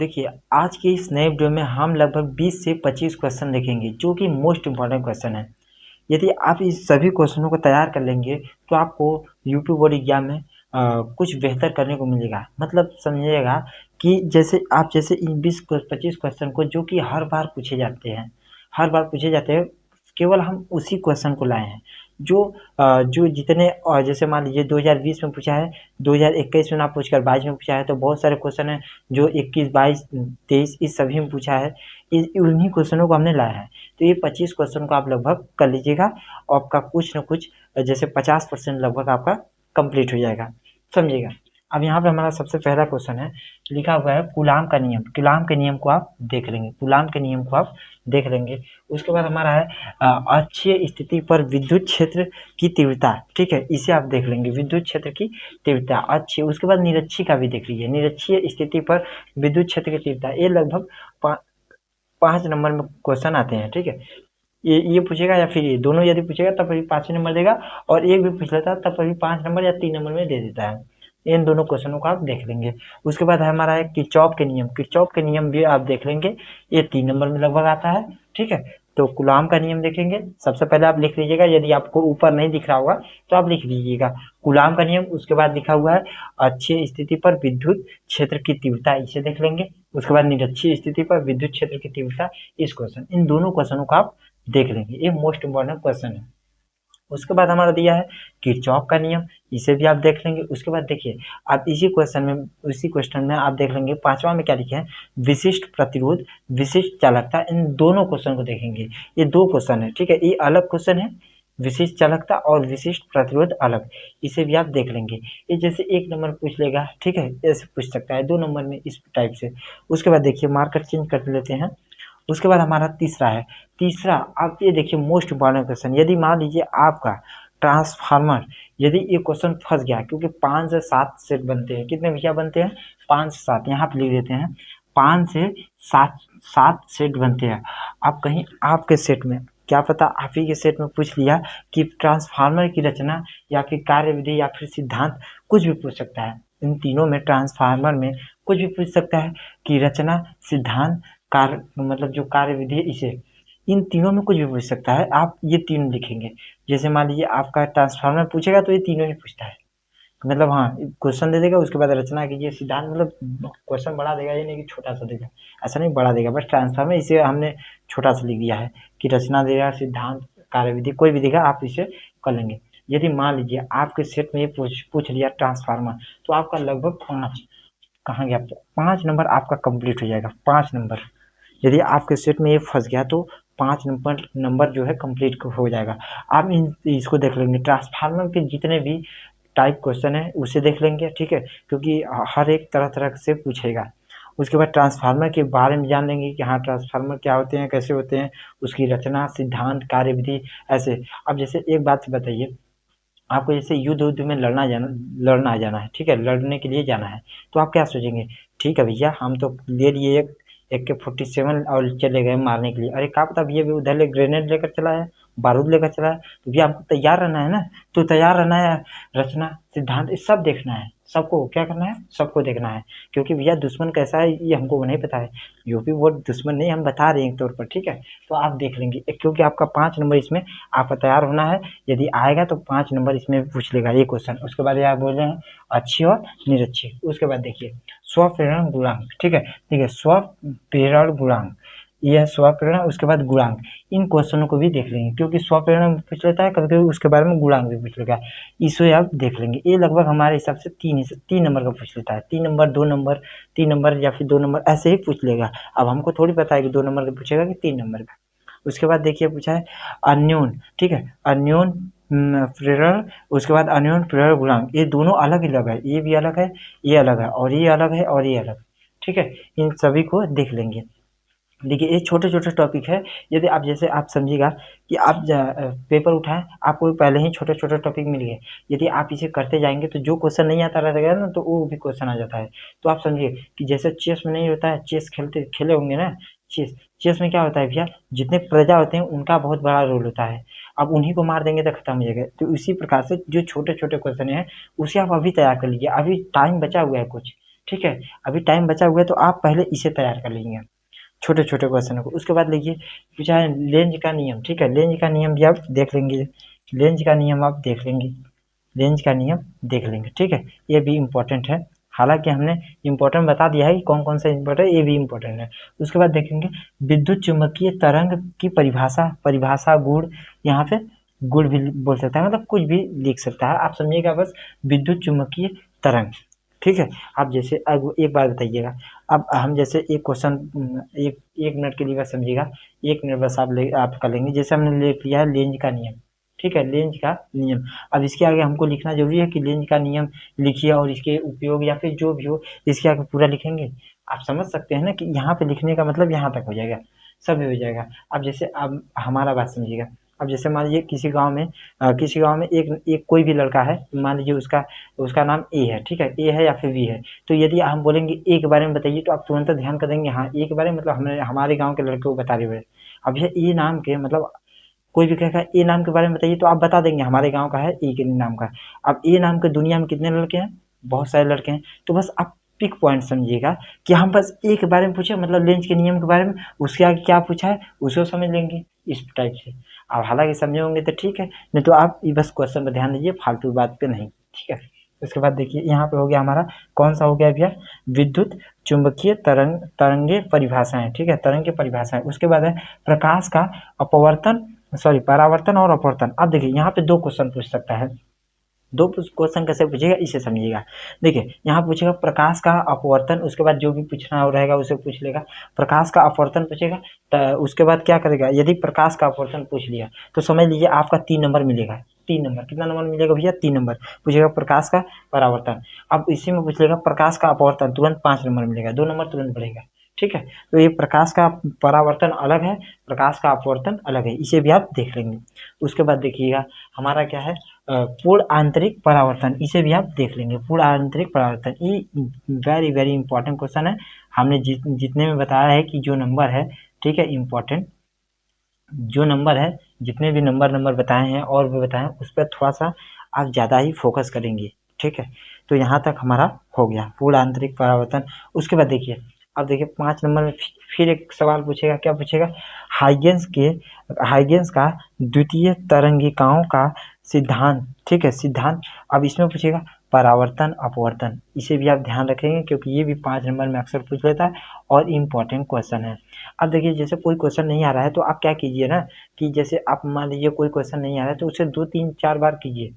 देखिए, आज के इस नए वीडियो में हम लगभग 20 से 25 क्वेश्चन देखेंगे जो कि मोस्ट इम्पॉर्टेंट क्वेश्चन है। यदि आप इस सभी क्वेश्चनों को तैयार कर लेंगे तो आपको यूपी बोर्ड एग्जाम में कुछ बेहतर करने को मिलेगा। मतलब समझिएगा कि जैसे इन 20-25 क्वेश्चन को जो कि हर बार पूछे जाते हैं, केवल हम उसी क्वेश्चन को लाए हैं जो जितने जैसे मान लीजिए 2020 में पूछा है, 2021 में ना पूछकर 22 में पूछा है, तो बहुत सारे क्वेश्चन हैं जो 21, 22, 23 इस सभी में पूछा है। उन्हीं क्वेश्चनों को हमने लाया है। तो ये 25 क्वेश्चन को आप लगभग कर लीजिएगा और आपका कुछ न कुछ जैसे 50% लगभग आपका कंप्लीट हो जाएगा, समझिएगा। अब यहाँ पे हमारा सबसे पहला क्वेश्चन है, लिखा हुआ है कूलाम का नियम। कूलाम के नियम को आप देख लेंगे, कूलाम के नियम को आप देख लेंगे। उसके बाद हमारा है अक्षीय स्थिति पर विद्युत क्षेत्र की तीव्रता, ठीक है, इसे आप देख लेंगे, विद्युत क्षेत्र की तीव्रता अक्षीय। उसके बाद निरक्षीय का भी देख लीजिए, निरक्षीय स्थिति पर विद्युत क्षेत्र की तीव्रता। ये लगभग 5 नंबर में क्वेश्चन आते हैं, ठीक है। ये पूछेगा या फिर ये दोनों यदि पूछेगा तब भी 5 नंबर देगा, और एक भी पूछ लेता तब भी 5 नंबर या 3 नंबर में दे देता है। इन दोनों क्वेश्चनों को आप देख लेंगे। उसके बाद हमारा है किरचॉफ के नियम। किरचॉफ के नियम भी आप देख लेंगे, ये 3 नंबर में लगभग आता है, ठीक है। तो कूलाम का नियम देखेंगे। सबसे पहले आप लिख लीजिएगा, यदि आपको ऊपर नहीं दिख रहा होगा तो आप लिख लीजिएगा कूलाम का नियम। उसके बाद लिखा हुआ है अक्षीय स्थिति पर विद्युत क्षेत्र की तीव्रता, इसे देख लेंगे। उसके बाद निरक्षीय स्थिति पर विद्युत क्षेत्र की तीव्रता, इस क्वेश्चन, इन दोनों क्वेश्चनों को आप देख लेंगे। ये मोस्ट इम्पोर्टेंट क्वेश्चन है। उसके बाद हमारा दिया है किरचॉफ का नियम, इसे भी आप देख लेंगे। उसके बाद देखिए, आप इसी क्वेश्चन में आप देख लेंगे 5वां में क्या लिखे हैं, विशिष्ट प्रतिरोध, विशिष्ट चालकता। इन दोनों क्वेश्चन को देखेंगे। ये 2 क्वेश्चन है, ठीक है। ये अलग क्वेश्चन है, विशिष्ट चालकता और विशिष्ट प्रतिरोध अलग, इसे भी आप देख लेंगे। ये जैसे 1 नंबर पूछ लेगा, ठीक है, ऐसे पूछ सकता है 2 नंबर में, इस टाइप से। उसके बाद देखिए, मार्कर चेंज कर लेते हैं। उसके बाद हमारा तीसरा आप ये देखिए, मोस्ट इम्पॉर्टेंट क्वेश्चन। यदि मान लीजिए आपका ट्रांसफार्मर, यदि ये क्वेश्चन फंस गया, क्योंकि 5 से 7 सेट बनते हैं, कितने भैया बनते हैं, 5 से 7, यहाँ पे लिख देते हैं 5 से 7 सेट बनते हैं। अब कहीं आपके सेट में, क्या पता आप ही के सेट में पूछ लिया कि ट्रांसफार्मर की रचना या फिर कार्यविधि या फिर सिद्धांत, कुछ भी पूछ सकता है। इन तीनों में, ट्रांसफार्मर में कुछ भी पूछ सकता है कि रचना, सिद्धांत, कार्य, मतलब जो कार्यविधि है, इसे, इन तीनों में कुछ भी पूछ सकता है। आप ये तीनों लिखेंगे। जैसे मान लीजिए आपका ट्रांसफार्मर पूछेगा तो ये तीनों ही पूछता है, मतलब हाँ, क्वेश्चन दे देगा, उसके बाद रचना कीजिए, सिद्धांत, मतलब क्वेश्चन बड़ा देगा, ये नहीं कि छोटा सा देगा, ऐसा नहीं, बड़ा देगा। बस ट्रांसफार्मर इसे हमने छोटा सा लिख दिया है कि रचना देगा, सिद्धांत, कार्यविधि, कोई भी देगा, आप इसे कर लेंगे। यदि मान लीजिए आपके सेट में ये पूछ लिया ट्रांसफार्मर, तो आपका लगभग 5, कहाँ गया, 5 नंबर आपका कंप्लीट हो जाएगा। 5 नंबर, यदि आपके सेट में ये फंस गया तो 5 नंबर जो है कंप्लीट हो जाएगा। आप इसको देख लेंगे। ट्रांसफार्मर के जितने भी टाइप क्वेश्चन है उसे देख लेंगे, ठीक है, क्योंकि हर एक तरह से पूछेगा। उसके बाद ट्रांसफार्मर के बारे में जान लेंगे कि हाँ, ट्रांसफार्मर क्या होते हैं, कैसे होते हैं, उसकी रचना, सिद्धांत, कार्यविधि, ऐसे। अब जैसे एक बात बताइए, आपको जैसे युद्ध में लड़ना आ जाना है, ठीक है, लड़ने के लिए जाना है, तो आप क्या सोचेंगे, ठीक है भैया, हम तो ले लिए AK-47 और चले गए मारने के लिए। अरे क्या पता भैया, भी उधर ग्रेनेड लेकर चला है, बारूद लेकर चला है, तो भैया हमको तैयार रहना है ना। तो तैयार रहना है, रचना, सिद्धांत, ये सब देखना है, सबको क्या करना है, सबको देखना है। क्योंकि भैया दुश्मन कैसा है ये हमको नहीं पता है, यूपी बोर्ड दुश्मन नहीं, हम बता रहे हैं एक तौर पर, ठीक है। तो आप देख लेंगे, क्योंकि आपका 5 नंबर इसमें आपका तैयार होना है। यदि आएगा तो 5 नंबर इसमें पूछ लेगा ये क्वेश्चन। उसके बाद आप बोल रहे हैं अच्छी और निरक्षी। उसके बाद देखिए स्वप्रेरण गुणांक, ठीक है, ठीक है, स्वप्रेरण गुणांक, ये है स्वप्रेरणा। उसके बाद गुणांक, इन क्वेश्चनों को भी देख लेंगे, क्योंकि स्वप्रेरणा पूछ लेता है कभी कभी, उसके बारे में गुणांक भी पूछ लेगा, इसे आप देख लेंगे। ये लगभग हमारे हिसाब से 3 नंबर का पूछ लेता है, 3 नंबर, 2 नंबर, 3 नंबर या फिर 2 नंबर, ऐसे ही पूछ लेगा। अब हमको थोड़ी पता है कि 2 नंबर का पूछेगा कि 3 नंबर का। उसके बाद देखिए पूछा है अन्योन, ठीक है, अन्योन प्रेरण। उसके बाद अन्योन प्रेरण गुणांक, ये दोनों अलग अलग है, ये भी अलग है, ये अलग है, और ये अलग है, और ये अलग, ठीक है। इन सभी को देख लेंगे। देखिए ये छोटे छोटे टॉपिक है। यदि आप जैसे आप समझिएगा कि आप पेपर उठाएं, आपको पहले ही छोटे छोटे टॉपिक मिल गए, यदि आप इसे करते जाएंगे तो जो क्वेश्चन नहीं आता रहेगा ना, तो वो भी क्वेश्चन आ जाता है। तो आप समझिए कि जैसे चेस में नहीं होता है, चेस खेले होंगे ना, चेस में क्या होता है भैया, जितने प्रजा होते हैं उनका बहुत बड़ा रोल होता है। अब उन्हीं को मार देंगे तो खत्म हो जाएगा। तो इसी प्रकार से जो छोटे छोटे क्वेश्चन हैं उसे आप अभी तैयार कर लीजिए, अभी टाइम बचा हुआ है कुछ, ठीक है, अभी टाइम बचा हुआ है तो आप पहले इसे तैयार कर लीजिए छोटे छोटे क्वेश्चनों को। उसके बाद देखिए पूछा है लेंज का नियम, ठीक है, लेंज का नियम भी आप देख लेंगे, लेंज का नियम आप देख लेंगे, रेंज का नियम देख लेंगे, ठीक है, ये भी इम्पोर्टेंट है। हालांकि हमने इम्पोर्टेंट बता दिया है कि कौन कौन सा इम्पोर्टेंट है, ये भी इम्पोर्टेंट है। उसके बाद देखेंगे विद्युत चुम्बकीय तरंग की परिभाषा गुण, यहाँ पे गुण भी बोल सकता है, मतलब कुछ भी लिख सकता है, आप समझिएगा बस विद्युत चुम्बकीय तरंग, ठीक है। आप जैसे अब एक बात बताइएगा, अब हम जैसे एक क्वेश्चन एक मिनट के लिए बस समझिएगा, एक मिनट बस आप कर लेंगे। जैसे हमने ले लिया है लेंज का नियम, ठीक है, लेंज का नियम। अब इसके आगे हमको लिखना जरूरी है कि लेंज का नियम लिखिए और इसके उपयोग या फिर जो भी हो इसके आगे पूरा लिखेंगे। आप समझ सकते हैं ना कि यहाँ पे लिखने का मतलब यहाँ तक हो जाएगा, सब हो जाएगा। अब जैसे अब हमारा बात समझिएगा, अब जैसे मान लीजिए किसी गांव में एक कोई भी लड़का है, मान लीजिए उसका उसका नाम ए है, ठीक है, ए है या फिर बी है। तो यदि हम बोलेंगे ए के बारे में बताइए तो आप तुरंत ध्यान कर देंगे, हाँ ए के बारे में मतलब हमारे गाँव के लड़के को बता रहे हुए। अब यह ए नाम के मतलब कोई भी कहेगा ए नाम के बारे में बताइए तो आप बता देंगे हमारे गांव का है, ए के नाम का। अब ए नाम के दुनिया में कितने लड़के हैं, बहुत सारे लड़के हैं। तो बस आप पिक पॉइंट समझिएगा कि हम बस ए के बारे में पूछे मतलब लेंज के नियम के बारे में, उसके आगे क्या पूछा है उसको समझ लेंगे इस टाइप से। आप हालांकि समझे होंगे तो ठीक है, नहीं तो आप बस क्वेश्चन पर ध्यान दीजिए, फालतू बात पे नहीं, ठीक है। उसके बाद देखिए यहाँ पे हो गया हमारा कौन सा हो गया भैया, विद्युत चुंबकीय तरंगे परिभाषाएं, ठीक है, तरंग की परिभाषाएं। उसके बाद है प्रकाश का परावर्तन और अपवर्तन। अब देखिए यहाँ पे दो क्वेश्चन पूछ सकता है, दो क्वेश्चन कैसे पूछेगा इसे समझिएगा। देखिए यहाँ पूछेगा प्रकाश का अपवर्तन, उसके बाद जो भी पूछना हो रहेगा उसे पूछ लेगा। प्रकाश का अपवर्तन पूछेगा तो उसके बाद क्या करेगा, यदि प्रकाश का अपवर्तन पूछ लिया तो समझ लीजिए आपका 3 नंबर मिलेगा, 3 नंबर, कितना नंबर मिलेगा भैया, 3 नंबर। पूछेगा प्रकाश का परावर्तन, अब इसी में पूछ लेगा प्रकाश का अपवर्तन, तुरंत 5 नंबर मिलेगा, 2 नंबर तुरंत बढ़ेगा, ठीक है। तो ये प्रकाश का परावर्तन अलग है, प्रकाश का अपवर्तन अलग है, इसे भी आप देख लेंगे। उसके बाद देखिएगा हमारा क्या है, पूर्ण आंतरिक परावर्तन, इसे भी आप देख लेंगे, पूर्ण आंतरिक परावर्तन। ये वेरी वेरी इंपॉर्टेंट क्वेश्चन है। हमने जितने में बताया है कि जो नंबर है, ठीक है, इम्पोर्टेंट जो नंबर है, जितने भी नंबर बताए हैं और भी बताए हैं उस पर थोड़ा सा आप ज़्यादा ही फोकस करेंगे, ठीक है। तो यहाँ तक हमारा हो गया पूर्ण आंतरिक परावर्तन। उसके बाद देखिए, अब देखिए 5 नंबर में फिर एक सवाल पूछेगा, क्या पूछेगा, हाइगेंस का द्वितीय तरंगिकाओं का सिद्धांत, ठीक है, सिद्धांत। अब इसमें पूछेगा परावर्तन अपवर्तन, इसे भी आप ध्यान रखेंगे क्योंकि ये भी 5 नंबर में अक्सर पूछ लेता है और इम्पोर्टेंट क्वेश्चन है। अब देखिए जैसे कोई क्वेश्चन नहीं आ रहा है तो आप क्या कीजिए ना कि जैसे आप मान लीजिए कोई क्वेश्चन नहीं आ रहा है तो उसे 2 3 4 बार कीजिए।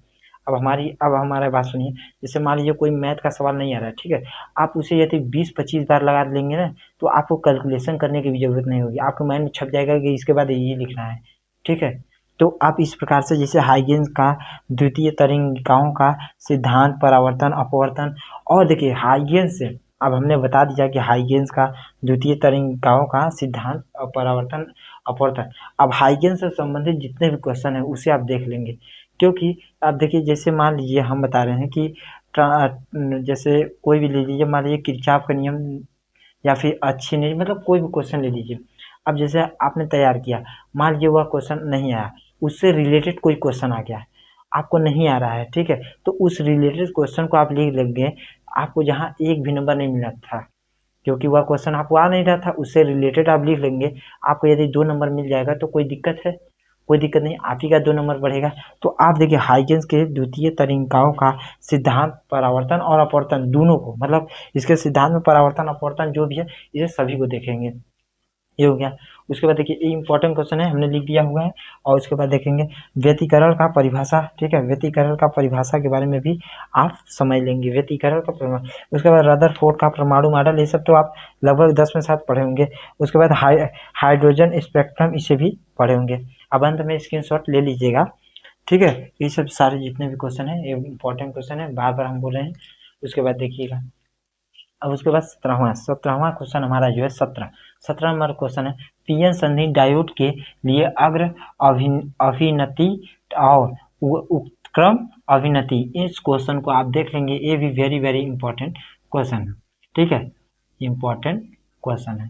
अब हमारा बात सुनिए, जैसे मान लीजिए कोई मैथ का सवाल नहीं आ रहा है, ठीक है, आप उसे यदि 20-25 बार लगा लेंगे ना तो आपको कैलकुलेशन करने की भी जरूरत नहीं होगी, आपके माइंड में छप जाएगा कि इसके बाद ये लिखना है, ठीक है। तो आप इस प्रकार से जैसे हाइगेंस का द्वितीय तरंगिकाओं का सिद्धांत, परावर्तन अपवर्तन, और देखिए हाइगेंस से अब हमने बता दिया कि हाइगेंस का द्वितीय तरंगिकाओं का सिद्धांत और परावर्तन अपवर्तन। अब हाइगेंस से संबंधित जितने भी क्वेश्चन है उसे आप देख लेंगे, क्योंकि आप देखिए जैसे मान लीजिए हम बता रहे हैं कि जैसे कोई भी ले लीजिए, मान लीजिए किरचॉफ का नियम या फिर अच्छी नहीं, मतलब कोई भी क्वेश्चन ले लीजिए। अब जैसे आपने तैयार किया, मान लीजिए वह क्वेश्चन नहीं आया, उससे रिलेटेड कोई क्वेश्चन आ गया, आपको नहीं आ रहा है, ठीक है, तो उस रिलेटेड क्वेश्चन को आप लिख लेंगे, आपको जहाँ एक भी नंबर नहीं मिला था क्योंकि वह क्वेश्चन आपको आ नहीं रहा था, उससे रिलेटेड आप लिख लेंगे, आपको यदि 2 नंबर मिल जाएगा तो कोई दिक्कत है, कोई दिक्कत नहीं, आप ही का 2 नंबर बढ़ेगा। तो आप देखिए हाइगेंस के द्वितीय तरंगिकाओं का सिद्धांत, परावर्तन और अपवर्तन दोनों को, मतलब इसके सिद्धांत में परावर्तन अपवर्तन जो भी है इसे सभी को देखेंगे, ये हो गया। उसके बाद देखिए ये इंपॉर्टेंट क्वेश्चन है, हमने लिख दिया हुआ है। और उसके बाद देखेंगे व्यतिकरण का परिभाषा, ठीक है, व्यतिकरण का परिभाषा के बारे में भी आप समझ लेंगे, व्यतिकरण का परिभाषा। उसके बाद रदरफोर्ड का परमाणु मॉडल, ये सब तो आप लगभग 10 में 7 पढ़े होंगे। उसके बाद हाइड्रोजन स्पेक्ट्रम, इसे भी पढ़े होंगे। अब अंत में स्क्रीनशॉट ले लीजिएगा, ठीक है। ये सब सारे जितने भी क्वेश्चन है ये इंपॉर्टेंट क्वेश्चन है, बार बार हम बोल रहे हैं। उसके बाद देखिएगा, अब उसके बाद 17वां क्वेश्चन हमारा जो है 17 नंबर क्वेश्चन है, पीएन संधि डायोड के लिए अग्र अभिनति और उत्क्रम अभिनति। इस क्वेश्चन को आप देख लेंगे, ये भी वेरी वेरी इंपॉर्टेंट क्वेश्चन है, ठीक है, इंपॉर्टेंट क्वेश्चन है।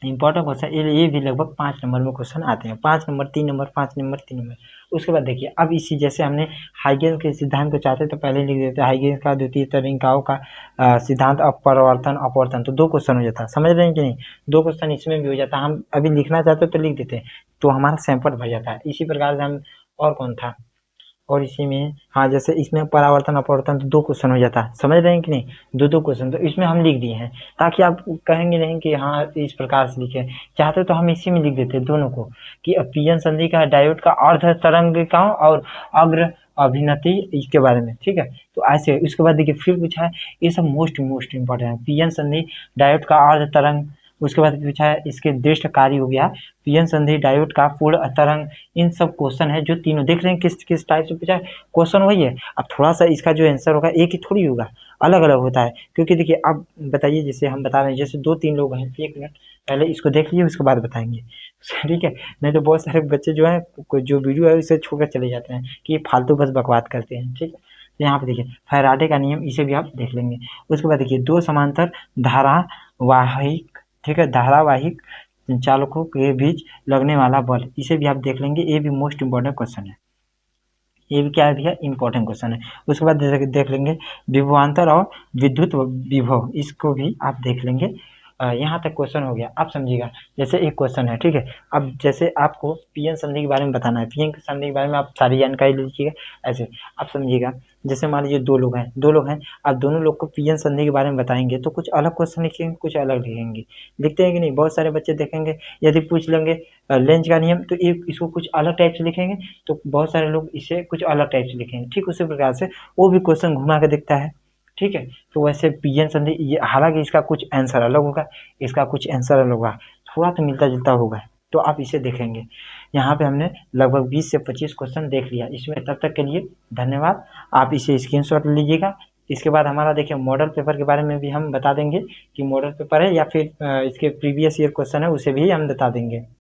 इंपॉर्टेंट क्वेश्चन ये भी लगभग 5 नंबर में क्वेश्चन आते हैं, 5 नंबर 3 नंबर 5 नंबर 3 नंबर। उसके बाद देखिए अब इसी जैसे हमने हाइगेंस के सिद्धांत को चाहते तो पहले लिख देते हाइगेंस का द्वितीय तरीकाओं का सिद्धांत अपवर्तन अपवर्तन, तो 2 क्वेश्चन हो जाता, समझ रहे हैं कि नहीं, 2 क्वेश्चन इसमें भी हो जाता। हम अभी लिखना चाहते तो लिख देते तो हमारा सैंपल भर जाता है। इसी प्रकार से हम और कौन था, और इसी में हाँ जैसे इसमें परावर्तन अपवर्तन तो 2 क्वेश्चन हो जाता है, समझ रहे हैं कि नहीं, 2 क्वेश्चन तो इसमें हम लिख दिए हैं ताकि आप कहेंगे नहीं कि हाँ इस प्रकार से लिखे, चाहते तो हम इसी में लिख देते दोनों को कि पीएन संधि का डायोड का अर्ध तरंगिकाओं और अग्र अभिनति इसके बारे में, ठीक है। तो ऐसे उसके बाद देखिए फिर पूछा है, ये सब मोस्ट इंपॉर्टेंट है, पीएन संधि डायोड का अर्ध तरंग, उसके बाद पूछा है इसके दृष्ट कार्य हो गया, पीएन संधि डायोड का पूर्ण तरंग, इन सब क्वेश्चन है जो तीनों देख रहे हैं किस किस टाइप से पूछा है, क्वेश्चन वही है। अब थोड़ा सा इसका जो आंसर होगा एक ही थोड़ी होगा, अलग अलग होता है, क्योंकि देखिए अब बताइए जैसे हम बता रहे हैं जैसे 2-3 लोग हैं, 1 मिनट पहले इसको देख लीजिए उसके बाद बताएंगे ठीक है, नहीं तो बहुत सारे बच्चे जो है जो वीडियो है इसे छोड़कर चले जाते हैं कि फालतू बस बकवास करते हैं, ठीक है। तो यहाँ पे देखिए फैराडे का नियम, इसे भी आप देख लेंगे। उसके बाद देखिए 2 समांतर धारावाहिक, ठीक है, धारावाहिक चालकों के बीच लगने वाला बल, इसे भी आप देख लेंगे, ये भी मोस्ट इम्पोर्टेंट क्वेश्चन है, ये भी क्या है भैया इम्पोर्टेंट क्वेश्चन है। उसके बाद देख लेंगे विभवांतर और विद्युत विभव, इसको भी आप देख लेंगे। यहाँ तक क्वेश्चन हो गया, आप समझिएगा जैसे एक क्वेश्चन है, ठीक है। अब जैसे आपको पीएन संधि के बारे में बताना है, पीएन संधि के बारे में आप सारी जानकारी लीजिएगा, ऐसे आप समझिएगा। जैसे मान लीजिए 2 लोग हैं, आप दोनों लोग को पीएन संधि के बारे में बताएंगे तो कुछ अलग क्वेश्चन लिखेंगे, कुछ अलग लिखेंगे, लिखते हैं कि नहीं, बहुत सारे बच्चे देखेंगे यदि पूछ लेंगे लेंज का नियम तो इसको कुछ अलग टाइप से लिखेंगे, तो बहुत सारे लोग इसे कुछ अलग टाइप से लिखेंगे, ठीक उसी प्रकार से वो भी क्वेश्चन घुमा के दिखता है, ठीक है। तो वैसे पीएन संधि ये हालांकि इसका कुछ आंसर अलग होगा, इसका कुछ आंसर अलग होगा, थोड़ा तो मिलता जुलता होगा, तो आप इसे देखेंगे। यहाँ पे हमने लगभग 20 से 25 क्वेश्चन देख लिया इसमें, तब तक के लिए धन्यवाद। आप इसे स्क्रीनशॉट लीजिएगा। इसके बाद हमारा देखिए मॉडल पेपर के बारे में भी हम बता देंगे कि मॉडल पेपर है या फिर इसके प्रीवियस ईयर क्वेश्चन है, उसे भी हम बता देंगे।